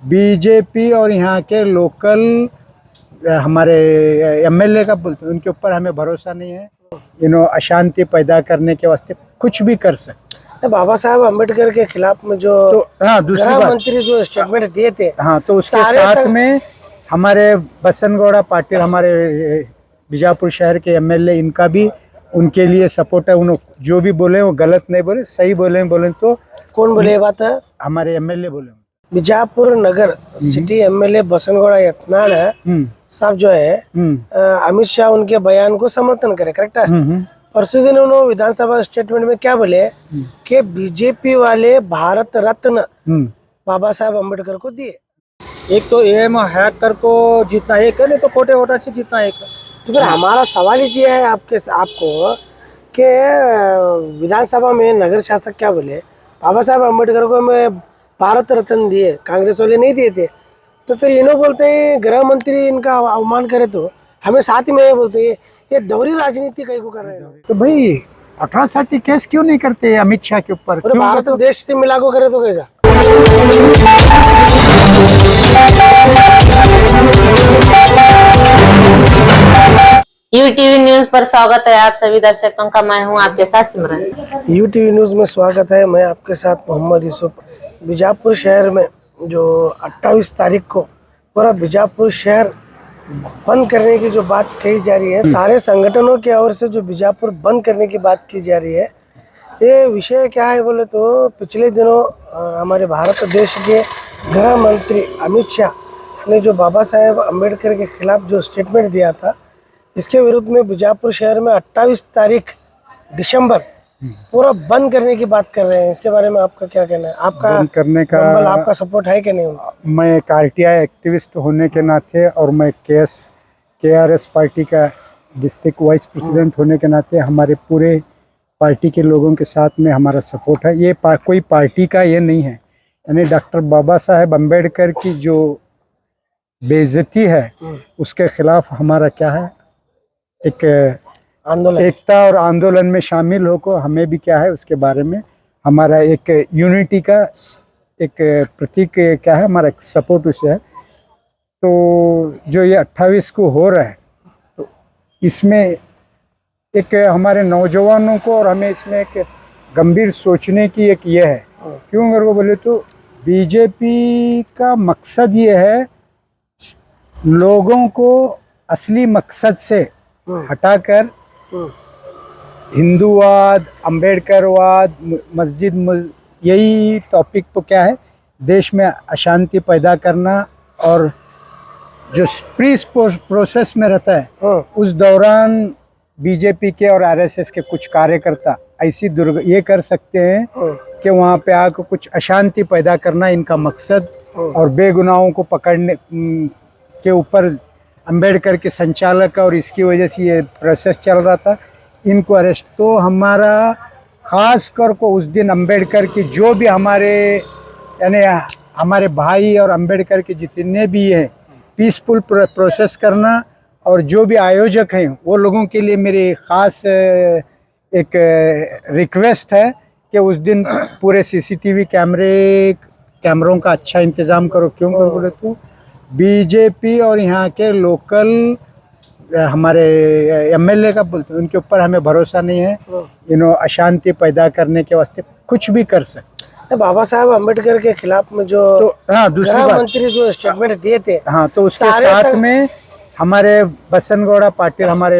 BJP और यहाँ के लोकल हमारे एमएलए का बोलते हैं, उनके ऊपर हमें भरोसा नहीं है। अशांति पैदा करने के वास्ते कुछ भी कर सकते। तो बाबा साहब अम्बेडकर के खिलाफ में जो दूसरी गृह बात, मंत्री जो स्टेटमेंट दिए थे, तो उसके साथ में हमारे बसनगौड़ा पाटिल, हमारे बीजापुर शहर के एमएलए, इनका भी उनके लिए सपोर्ट है। उन्होंने जो भी बोले वो गलत नहीं बोले, सही बोले तो। कौन बोले ये बात है? हमारे एमएलए बोले। बीजापुर नगर सिटी एमएलए बसनगौड़ा यत्नाल साहब जो है अमित शाह उनके बयान को समर्थन करे, करेक्ट है? परसों दिन उन्होंने विधानसभा स्टेटमेंट में क्या बोले कि बीजेपी वाले भारत रत्न बाबा साहब अम्बेडकर को दिए। एक तो एम हैकर को जितना एक है, नहीं तो कोटे वोटर से जितना एक है। तो फिर हमारा सवाल ये है आपको कि विधानसभा में नगर शासक क्या बोले, बाबा साहब अम्बेडकर को मैं भारत रत्न दिए, कांग्रेस वाले नहीं दिए थे। तो फिर इन्हों बोलते हैं गृह मंत्री इनका अवमान करे, तो हमें साथ में ये बोलते हैं ये दोहरी राजनीति कहीं को कर रहे हैं। तो भाई 1860 केस क्यों नहीं करते अमित शाह के ऊपर? भारत देश से मिला को करे तो कैसा? यूटीवी न्यूज पर स्वागत है आप सभी दर्शकों का। मैं हूं आपके साथ सिमरन। यूटीवी न्यूज में स्वागत है, मैं आपके साथ मोहम्मद यूसुफ। बीजापुर शहर में जो 28 तारीख को पूरा बीजापुर शहर बंद करने की जो बात कही जा रही है, सारे संगठनों की ओर से जो बीजापुर बंद करने की बात की जा रही है, ये विषय क्या है बोले तो पिछले दिनों हमारे भारत देश के गृह मंत्री अमित शाह ने जो बाबा साहेब अम्बेडकर के खिलाफ जो स्टेटमेंट दिया था, इसके विरुद्ध में बीजापुर शहर में 28 तारीख दिसंबर पूरा बंद करने की बात कर रहे हैं। इसके बारे में आपका क्या कहना है? आपका बंद करने का आपका सपोर्ट है कि नहीं? मैं एक आरटीआई एक्टिविस्ट होने के नाते और मैं केआरएस पार्टी का डिस्ट्रिक्ट वाइस प्रेसिडेंट होने के नाते हमारे पूरे पार्टी के लोगों के साथ में हमारा सपोर्ट है। ये कोई पार्टी का ये नहीं है, यानी डॉक्टर बाबा साहेब अम्बेडकर की जो बेइज्जती है उसके खिलाफ हमारा क्या है, एक आंदोलन, एकता और आंदोलन में शामिल होकर हमें भी क्या है उसके बारे में हमारा एक यूनिटी का एक प्रतीक क्या है, हमारा एक सपोर्ट उसे है। तो जो ये 28 को हो रहा है, तो इसमें एक हमारे नौजवानों को और हमें इसमें एक गंभीर सोचने की एक ये है। क्यों मेरे को बोले तो बीजेपी का मकसद ये है लोगों को असली मकसद से हटाकर हिंदूवाद, अम्बेडकरवाद, मस्जिद, यही टॉपिक पर क्या है देश में अशांति पैदा करना, और जो पीस प्रोसेस में रहता है उस दौरान बीजेपी के और आरएसएस के कुछ कार्यकर्ता ऐसी ये कर सकते हैं कि वहाँ पे आकर कुछ अशांति पैदा करना इनका मकसद, और बेगुनाहों को पकड़ने के ऊपर अम्बेडकर के संचालक और इसकी वजह से ये प्रोसेस चल रहा था, इनको अरेस्ट। तो हमारा ख़ास कर को उस दिन अम्बेडकर की जो भी हमारे यानी हमारे भाई और अम्बेडकर के जितने भी हैं पीसफुल प्रोसेस करना, और जो भी आयोजक हैं वो लोगों के लिए मेरी ख़ास एक रिक्वेस्ट है कि उस दिन पूरे सीसीटीवी कैमरों का अच्छा इंतज़ाम करो। क्यों करो बोले तो बीजेपी और यहाँ के लोकल हमारे एमएलए का बोलते हैं, उनके ऊपर हमें भरोसा नहीं है। अशांति पैदा करने के वास्ते कुछ भी कर सकते। तो बाबा साहब अम्बेडकर के खिलाफ में जो दूसरी गृह बात, मंत्री जो स्टेटमेंट दिए थे, तो उसके साथ में हमारे बसनगौड़ा पाटिल, हमारे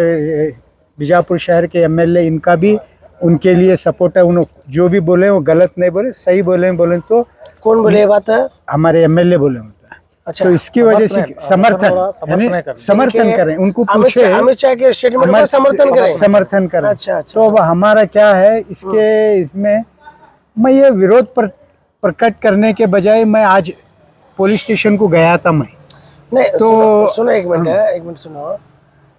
बीजापुर शहर के एमएलए, इनका भी उनके लिए सपोर्ट है। उन्होंने जो भी बोले वो गलत नहीं बोले, सही बोले तो। कौन बोले ये बात है? हमारे एमएलए बोले। अच्छा, तो इसकी वजह से समर्थन करें, उनको पूछे अमित शाह के स्टेटमेंट को समर्थन करें। अच्छा। तो अब हमारा क्या है इसमें मैं ये विरोध प्रकट करने के बजाय मैं आज पुलिस स्टेशन को गया था। मैं नहीं तो सुनो एक मिनट सुनो।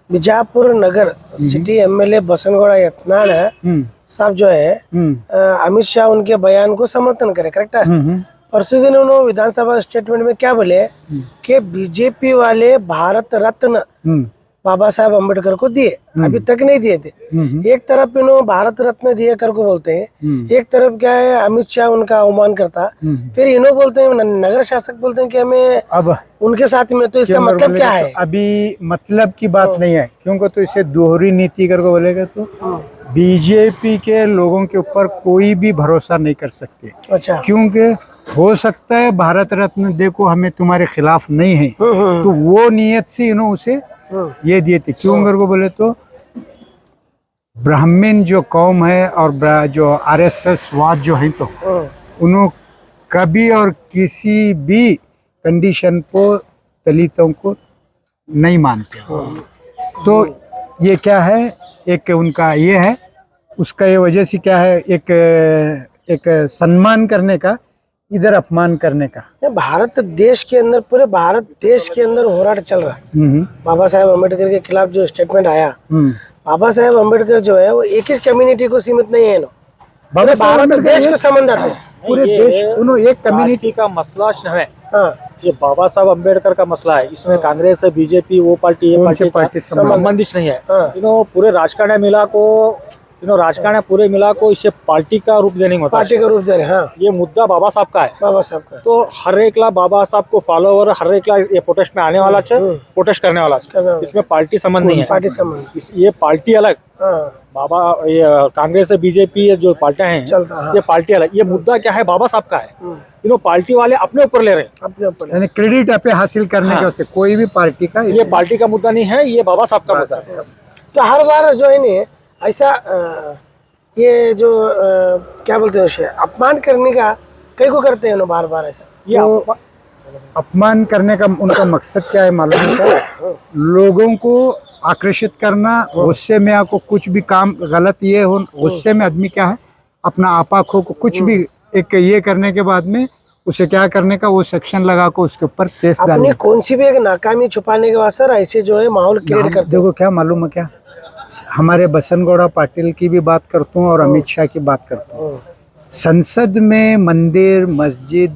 बीजापुर नगर सिटी एमएलए बसनगौड़ा यत्नाल साहब जो है अमित शाह उनके बयान को समर्थन करे, करेक्ट है? परसों दिन उन्होंने विधानसभा स्टेटमेंट में क्या बोले कि बीजेपी वाले भारत रत्न बाबा साहब अम्बेडकर को दिए, अभी तक नहीं दिए थे। एक तरफ इन्होंने भारत रत्न दिए कर को बोलते हैं, एक तरफ क्या है अमित शाह उनका अवमान करता, फिर इन्हों बोलते हैं नगर शासक बोलते हैं कि हमें अब उनके साथ में, तो इसका मतलब क्या है? तो अभी मतलब की बात नहीं है, क्योंकि तो इसे दोहरी नीति करके बोलेगा तो बीजेपी के लोगों के ऊपर कोई भी भरोसा नहीं कर सकते। अच्छा। क्योंकि हो सकता है भारत रत्न देखो हमें तुम्हारे खिलाफ नहीं है, तो वो नियत से इन्होंने उसे ये दिए थे। क्यों मेरे को बोले तो ब्राह्मण जो कौम है और जो आरएसएस वाद जो है, तो उन्होंने कभी और किसी भी कंडीशन को दलितों को नहीं मानते। तो ये क्या है, एक उनका ये है, उसका ये वजह से क्या है, एक सम्मान करने का, इधर अपमान करने का। भारत देश के अंदर, पूरे भारत देश के अंदर होराट चल रहा है। बाबा साहेब अम्बेडकर के खिलाफ जो स्टेटमेंट आया, बाबा साहेब अम्बेडकर जो है वो एक ही कम्युनिटी को सीमित नहीं है, बाबा साहब भारत देश को संबंध आते हैं। पूरे देश उन्होंने एक कम्युनिटी का मसला है। हाँ, ये बाबा साहब अम्बेडकर का मसला है। इसमें कांग्रेस है, बीजेपी, वो पार्टी, ये कौन सी पार्टी पार्टी संबंधित नहीं है। हाँ। पूरे राजकारण मिला को राजकारण पूरे मिला को इसे पार्टी का रूप देने होता है। पार्टी का रूप दे रहे हैं। हाँ, ये मुद्दा बाबा साहब का है। बाबा साहब का। तो हर एक ला बाबा साहब को फॉलोवर, हर एक ला ये प्रोटेस्ट में आने वाला है, प्रोटेस्ट करने वाला है। इसमें पार्टी संबंध नहीं है। पार्टी संबंध, ये पार्टी अलग, हाँ, बाबा ये कांग्रेस है, बीजेपी जो पार्टियां हैं चलता है। ये पार्टी अलग। ये मुद्दा क्या है, बाबा साहब का है। इन्हों पार्टी वाले अपने ऊपर ले रहे हैं, अपने ऊपर। यानी क्रेडिट पे हासिल करने के वास्ते कोई भी पार्टी का ये पार्टी का मुद्दा नहीं है, ये बाबा साहब का मुद्दा है। तो हर बार जो है ना ऐसा ये जो क्या बोलते हैं उसे अपमान करने का कई को करते हैं ना बार बार ऐसा। ये तो अपमान करने का उनका मकसद क्या है मालूम है? लोगों को आकर्षित करना, गुस्से में आपको कुछ भी काम गलत ये हो, गुस्से में आदमी क्या है अपना आपा खो को कुछ भी एक ये करने के बाद में उसे क्या करने का, वो सेक्शन लगा को उसके ऊपर केस अपनी डालने। कौन सी भी एक नाकामी छुपाने के वास्ते ऐसे जो है माहौल क्रिएट करते देखो क्या मालूम है, क्या हमारे बसनगौड़ा पाटिल की भी बात करता हूँ और अमित शाह की बात करता हूँ। संसद में मंदिर मस्जिद,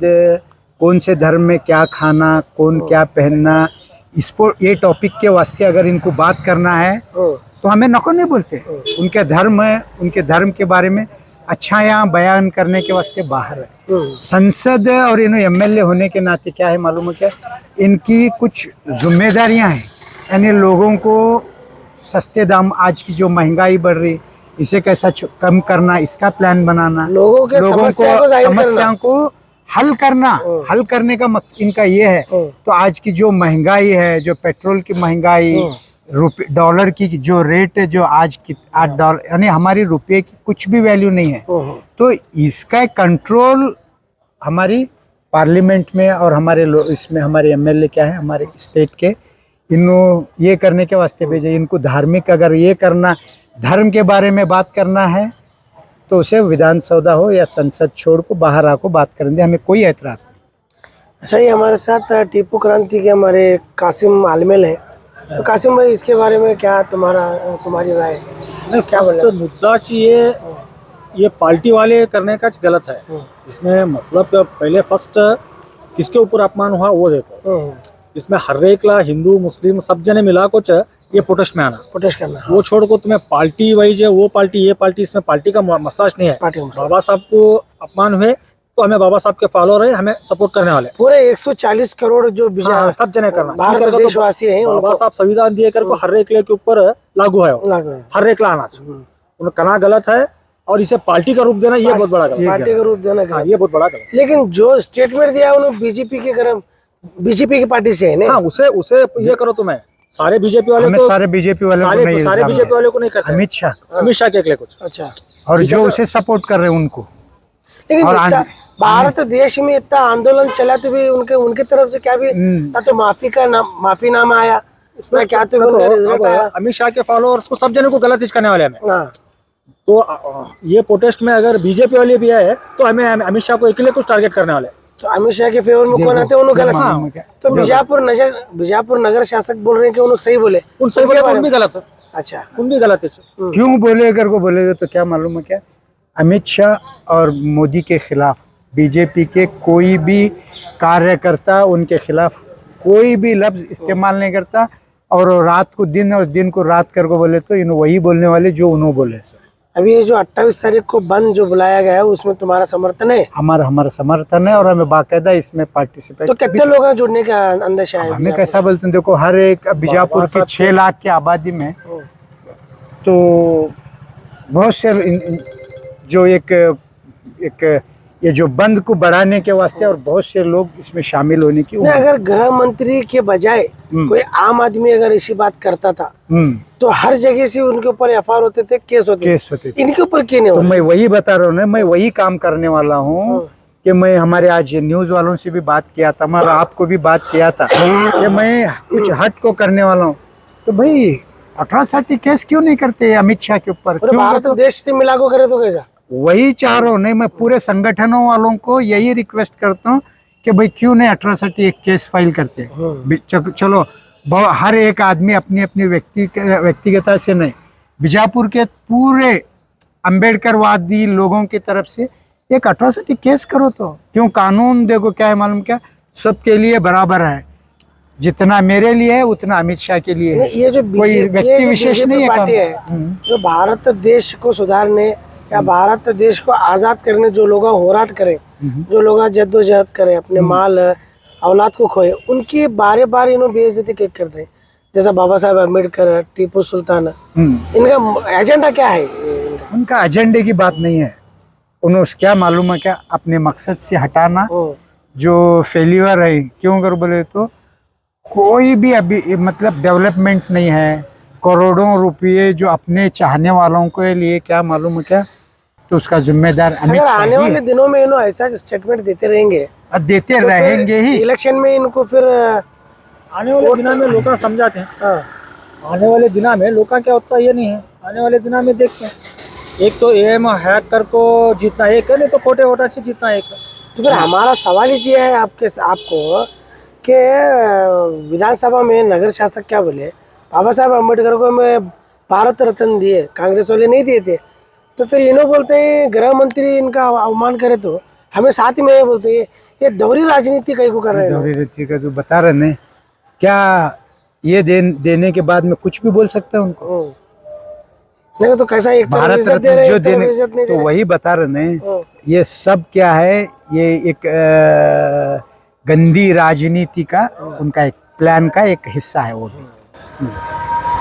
कौन से धर्म में क्या खाना, कौन क्या पहनना, इस पर ये टॉपिक के वास्ते अगर इनको बात करना है तो हमें नको नहीं बोलते। उनके धर्म है, उनके धर्म के बारे में अच्छा यहाँ बयान करने के वास्ते बाहर है। संसद और इन्हें एमएलए होने के नाते क्या है मालूम है, क्या इनकी कुछ जिम्मेदारियां हैं, यानी लोगों को सस्ते दाम, आज की जो महंगाई बढ़ रही इसे कैसा कम करना, इसका प्लान बनाना, लोगों के समस्याओं को हल करना, हल करने का इनका ये है। तो आज की जो महंगाई है, जो पेट्रोल की महंगाई, डॉलर की जो रेट है, जो आज की $8, यानी हमारी रुपये की कुछ भी वैल्यू नहीं है। तो इसका कंट्रोल हमारी पार्लियामेंट में और हमारे इसमें हमारे एमएलए क्या है हमारे स्टेट के, इन्हों ये करने के वास्ते भेजे। इनको धार्मिक अगर ये करना, धर्म के बारे में बात करना है तो उसे विधानसभा हो या संसद छोड़ को बाहर आको बात करेंगे, हमें कोई ऐतराज नहीं। सही। हमारे साथ टीपू क्रांति के हमारे कासिम आलमेल है। तो कासिम भाई, इसके बारे में क्या तुम्हारी राय है? क्या बोले? मुद्दा चाहिए ये पार्टी वाले करने का गलत है। इसमें मतलब पहले फर्स्ट किसके ऊपर अपमान हुआ वो देखो। इसमें हर एक ला हिंदू मुस्लिम सब जने मिला कुछ ये प्रोटेस्ट में आना, प्रोटेस्ट करना, वो छोड़ को तुम्हें पार्टी वाइज है, वो पार्टी ये पार्टी, इसमें पार्टी का मसला नहीं है। बाबा साहब को अपमान हुए तो हमें बाबा साहब के फॉलोअर है, हमें सपोर्ट करने वाले पूरे 140 करोड़ जो सब जने करना, भारत देशवासी हैं। बाबा साहब संविधान दिए कर हर एक के ऊपर लागू है, हर एक ला आना चाहिए। करना गलत है और इसे पार्टी का रूप देना ये बहुत बड़ा गलत, पार्टी का रूप देना ये बहुत बड़ा गलत। लेकिन जो स्टेटमेंट दिया उन्होंने बीजेपी की पार्टी से है ना। हाँ, उसे ये करो तुम्हें सारे बीजेपी वाले को, सारे बीजेपी वाले को नहीं, सारे बीजेपी वाले को नहीं करते, अमित शाह के अकेले कुछ। अच्छा, और जो उसे सपोर्ट कर रहे हैं उनको। लेकिन भारत देश में इतना आंदोलन चला तो भी उनके तरफ से क्या भी ना तो माफीनामा आया, इसमें क्या तो रिजल्ट आया। अमित शाह के फॉलोअर्स को सब जने को गलत करने वाले हमें। तो ये प्रोटेस्ट में अगर बीजेपी वाले भी आए तो हमें अमित शाह को अकेले कुछ टारगेट करने वाले। तो अमित शाह के फेवर में कौन आते हैं, उन्होंने गलत। तो बीजापुर नगर शासक बोल रहे हैं कि उन्होंने सही बोले, उन सही बोले, उन भी गलत है। अच्छा, उन भी गलत है। क्यों बोले, अगर को बोलेगा तो क्या मालूम है, क्या अमित शाह और मोदी के खिलाफ बीजेपी के कोई भी कार्यकर्ता उनके खिलाफ कोई भी लफ्ज इस्तेमाल नहीं करता। और रात को दिन और दिन को रात कर को बोले तो इन वही बोलने वाले जो उन्होंने बोले सो। अभी ये जो 28 तारीख को बंद जो बुलाया गया है उसमें तुम्हारा समर्थन है? हमारा समर्थन है और हमें बाकायदा इसमें पार्टिसिपेट। तो कितने लोग हैं जुड़ने का अंदेशा है? हमें कैसा बोलते हैं, देखो हर एक बीजापुर की 6 लाख की आबादी में तो बहुत से जो एक ये जो बंद को बढ़ाने के वास्ते और बहुत से लोग इसमें शामिल होने की नहीं, अगर गृह मंत्री के बजाय कोई आम आदमी अगर ऐसी बात करता था तो हर जगह से उनके ऊपर एफआईआर होते थे, केस होते थे। इनके ऊपर क्यों नहीं? तो मैं वही बता रहा हूँ ना, मैं वही काम करने वाला हूँ कि मैं हमारे आज न्यूज वालों से भी बात किया था, हमारा आपको भी बात किया था कि मैं कुछ हट को करने वाला हूँ। तो भाई 1860 केस क्यों नहीं करते अमित शाह के ऊपर? भारत देश से मिला को करे तो कैसा? वही चाह रहा हूँ। नहीं, मैं पूरे संगठनों वालों को यही रिक्वेस्ट करता हूँ कि भाई क्यों नहीं 1860 एक केस फाइल करते। चलो हर एक आदमी अपनी अपनी व्यक्तिगत से नहीं, बीजापुर के पूरे अम्बेडकरवादी लोगों की तरफ से एक 1860 केस करो। तो क्यों? कानून देखो क्या है मालूम, क्या सबके लिए बराबर है, जितना मेरे लिए है उतना अमित शाह के लिए है। ये जो कोई व्यक्ति विशेष नहीं है। जो भारत देश को सुधारने या भारत देश को आजाद करने जो लोग होराट करे, जो लोग जद्दोजहद करे, अपने माल औलाद को खोए, उनकी बारे बार इन्होंने बेइज्जती क्यों करते हैं? जैसा बाबा साहब अम्बेडकर, टीपू सुल्तान, इनका एजेंडा क्या है? उनका एजेंडे की बात नहीं है, उन्हें क्या मालूम है क्या, अपने मकसद से हटाना जो फेल्यूर है। क्यों कर बोले तो कोई भी अभी मतलब डेवलपमेंट नहीं है, करोड़ों रुपये जो अपने चाहने वालों के लिए क्या मालूम है क्या, तो उसका जिम्मेदार अमित शाह। आने वाले दिनों में इन्होंने ऐसा स्टेटमेंट देते रहेंगे देते रहेंगे ही। इलेक्शन में इनको फिर आने वाले दिनों में लोग समझाते हैं। आने वाले दिनों में लोग क्या होता है ये नहीं है, आने वाले दिनों में देखते हैं। एक तो एम हैकर को जितना एक है, नहीं तो कोटे वोटा से जितना एक है। तो फिर हमारा सवाल ये है आपको कि विधानसभा में नगर शासक क्या बोले, बाबा साहब अम्बेडकर को मैं भारत रत्न दिए, कांग्रेस वाले नहीं दिए थे। तो फिर इन्हों बोलते हैं गृह मंत्री इनका अवमान करे तो हमें साथ में बोलते हैं ये दोहरी राजनीति कहीं को कर रहे हैं। दोहरी राजनीति का जो बता रहे हैं क्या, ये देने के बाद में कुछ भी बोल सकते हैं उनको? नहीं तो कैसा एक भारत रत्न जो देने, तो वही बता रहे हैं ये सब क्या है, ये एक गंदी राजनीति का उनका एक प्लान का एक हिस्सा है वो भी।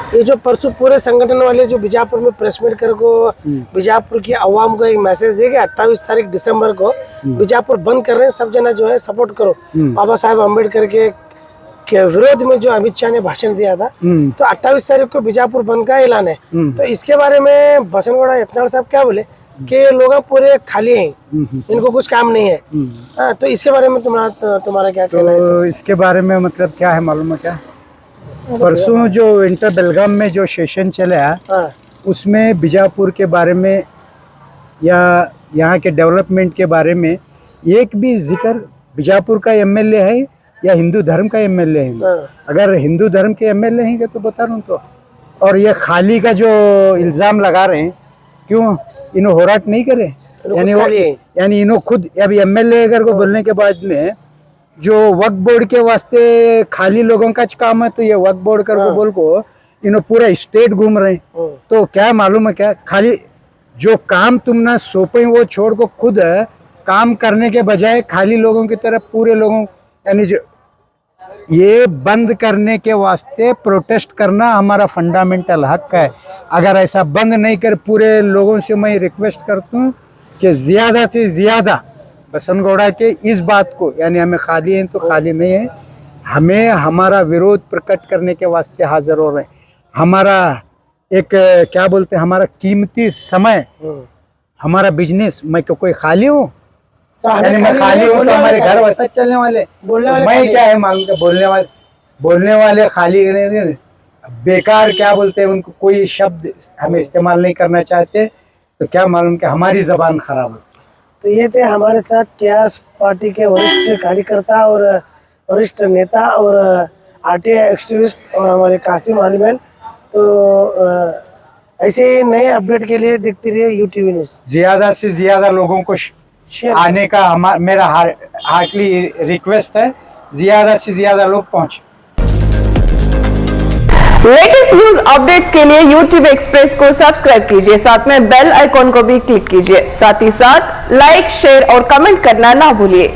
ये जो परसों पूरे संगठन वाले जो बीजापुर में प्रेस मीट कर को बीजापुर की आवाम को एक मैसेज दे कि 28 तारीख दिसंबर को बीजापुर बंद कर रहे हैं, सब जना जो है सपोर्ट करो। बाबा साहब अम्बेडकर के विरोध में जो अमित शाह ने भाषण दिया था, तो 28 तारीख को बीजापुर बंद का ऐलान है। तो इसके बारे में बसनगौड़ा यत्नाल साहब क्या बोले कि लोग पूरे खाली हैं, इनको कुछ काम नहीं है। तो इसके बारे में तुम्हारा क्या कहना है? तो इसके बारे में मतलब क्या है मालूम है क्या, परसों जो इंटर बेलगाम में जो सेशन चला उसमें बीजापुर के बारे में या यहाँ के डेवलपमेंट के बारे में एक भी जिक्र बीजापुर का एमएलए है या हिंदू धर्म का एमएलए है। अगर हिंदू धर्म के एमएलए हैं तो बता रहा हूँ तो। और ये खाली का जो इल्ज़ाम लगा रहे हैं, क्यों इन्हों होराट नहीं करे? यानी इन्हों खुद अभी एमएलए अगर को बोलने के बाद में जो वक्फ बोर्ड के वास्ते खाली लोगों का काम है, तो ये वक्फ बोर्ड कर को बोल को इन्हों पूरा स्टेट घूम रहे हैं। तो क्या मालूम है क्या, खाली जो काम तुमने सौंपे वो छोड़ को खुद काम करने के बजाय खाली लोगों की तरफ पूरे लोगों, यानी जो ये बंद करने के वास्ते प्रोटेस्ट करना हमारा फंडामेंटल हक है। अगर ऐसा बंद नहीं कर, पूरे लोगों से मैं रिक्वेस्ट करता हूँ कि ज़्यादा से ज़्यादा बसनगौड़ा के इस बात को, यानी हमें खाली हैं तो खाली नहीं है, हमें हमारा विरोध प्रकट करने के वास्ते हाजिर हो रहे हैं। हमारा एक क्या बोलते हैं, हमारा कीमती समय, हमारा बिजनेस, मैं कोई खाली हूँ? यानी मैं खाली हूँ तो हमारे घर वैसा चलने वाले, मैं क्या है मालूम, बोलने वाले खाली बेकार क्या बोलते हैं, उनको कोई शब्द हमें इस्तेमाल नहीं करना चाहते, तो क्या मालूम कि हमारी जबान खराब होती। तो ये थे हमारे साथ केआरएस पार्टी के वरिष्ठ कार्यकर्ता और वरिष्ठ नेता और आरटीआई एक्टिविस्ट और हमारे कासिम आलिमैन। तो ऐसे नए अपडेट के लिए देखते रहिए यूटीवी न्यूज़। ज्यादा से ज्यादा लोगों को आने का मेरा हार्टली रिक्वेस्ट है, ज्यादा से ज्यादा लोग पहुंचे। लेटेस्ट न्यूज अपडेट्स के लिए YouTube एक्सप्रेस को सब्सक्राइब कीजिए, साथ में बेल आइकॉन को भी क्लिक कीजिए। साथ ही साथ लाइक, शेयर और कमेंट करना ना भूलिए।